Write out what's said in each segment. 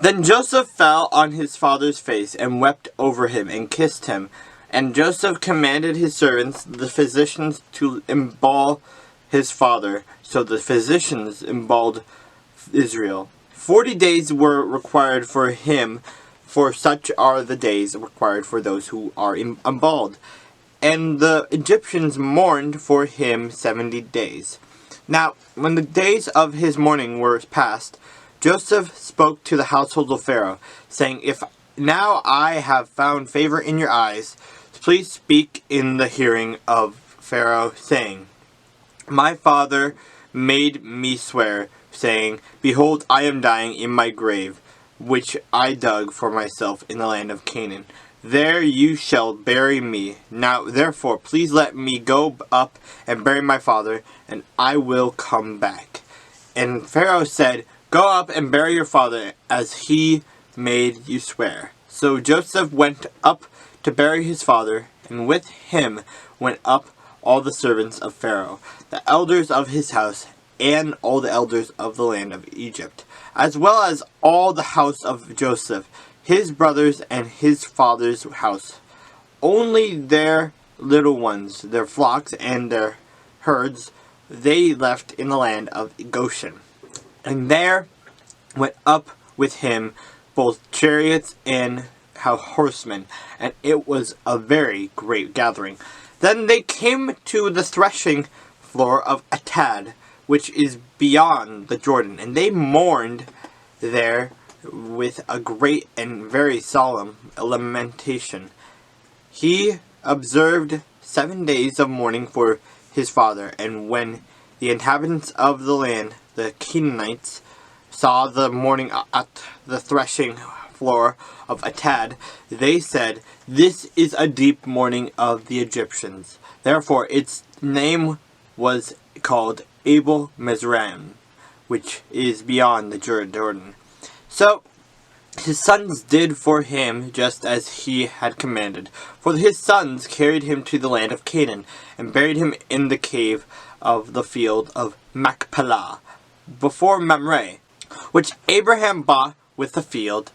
Then Joseph fell on his father's face and wept over him and kissed him. And Joseph commanded his servants, the physicians, to emball his father. So the physicians emballed Israel. 40 days were required for him, for such are the days required for those who are emballed. And the Egyptians mourned for him 70 days. Now, when the days of his mourning were past, Joseph spoke to the household of Pharaoh, saying, If now I have found favor in your eyes, please speak in the hearing of Pharaoh, saying, My father made me swear, saying, Behold, I am dying in my grave, which I dug for myself in the land of Canaan. There you shall bury me. Now therefore please let me go up and bury my father, and I will come back. And Pharaoh said, Go up and bury your father, as he made you swear. So Joseph went up to bury his father, and with him went up all the servants of Pharaoh, the elders of his house, and all the elders of the land of Egypt, as well as all the house of Joseph, his brothers, and his father's house. Only their little ones, their flocks, and their herds, they left in the land of Goshen. And there went up with him both chariots and horsemen, and it was a very great gathering. Then they came to the threshing floor of Atad, which is beyond the Jordan, and they mourned there with a great and very solemn lamentation. He observed 7 days of mourning for his father, and when the inhabitants of the land, the Canaanites, saw the mourning at the threshing floor of Atad, they said, This is a deep mourning of the Egyptians. Therefore its name was called Abel Mizraim, which is beyond the Jordan. So his sons did for him just as he had commanded. For his sons carried him to the land of Canaan, and buried him in the cave of the field of Machpelah, before Mamre, which Abraham bought with the field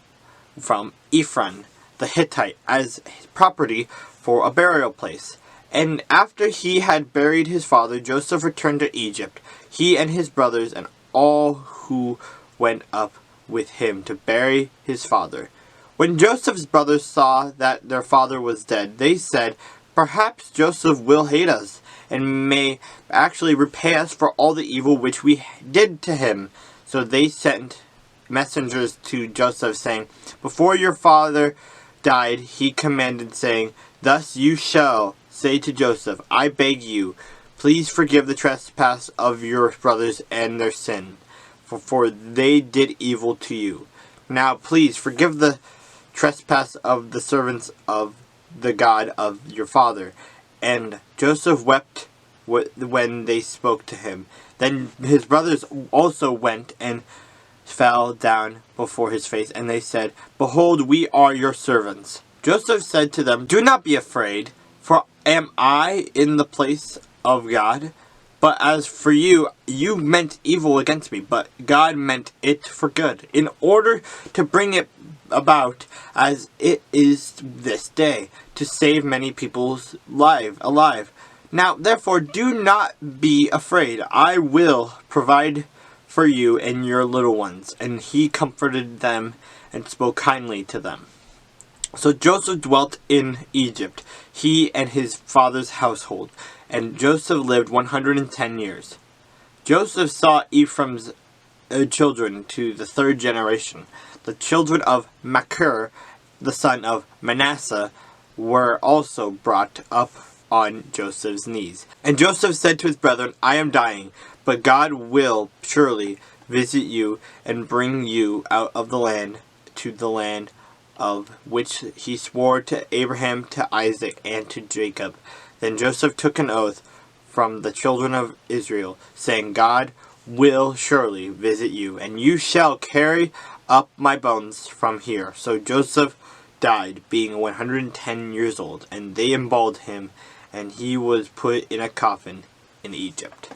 from Ephron the Hittite as his property for a burial place. And after he had buried his father, Joseph returned to Egypt, he and his brothers, and all who went up with him to bury his father. When Joseph's brothers saw that their father was dead, they said, Perhaps Joseph will hate us, and may actually repay us for all the evil which we did to him. So they sent messengers to Joseph, saying, Before your father died, he commanded, saying, Thus you shall say to Joseph, I beg you, please forgive the trespass of your brothers and their sin, for they did evil to you. Now please forgive the trespass of the servants of the God of your father. And Joseph wept when they spoke to him. Then his brothers also went and fell down before his face, and they said, Behold, we are your servants. Joseph said to them, Do not be afraid, for am I in the place of God? But as for you, you meant evil against me, but God meant it for good, in order to bring it about as it is this day, to save many people's alive. Now, therefore, do not be afraid. I will provide for you and your little ones. And he comforted them and spoke kindly to them. So Joseph dwelt in Egypt, he and his father's household, and Joseph lived 110 years. Joseph saw Ephraim's children to the third generation. The children of Machir, the son of Manasseh, were also brought up on Joseph's knees. And Joseph said to his brethren, I am dying, but God will surely visit you and bring you out of the land to the land of which he swore to Abraham, to Isaac, and to Jacob. Then Joseph took an oath from the children of Israel, saying, God will surely visit you, and you shall carry up my bones from here. So Joseph died, being 110 years old, and they emballed him, and he was put in a coffin in Egypt.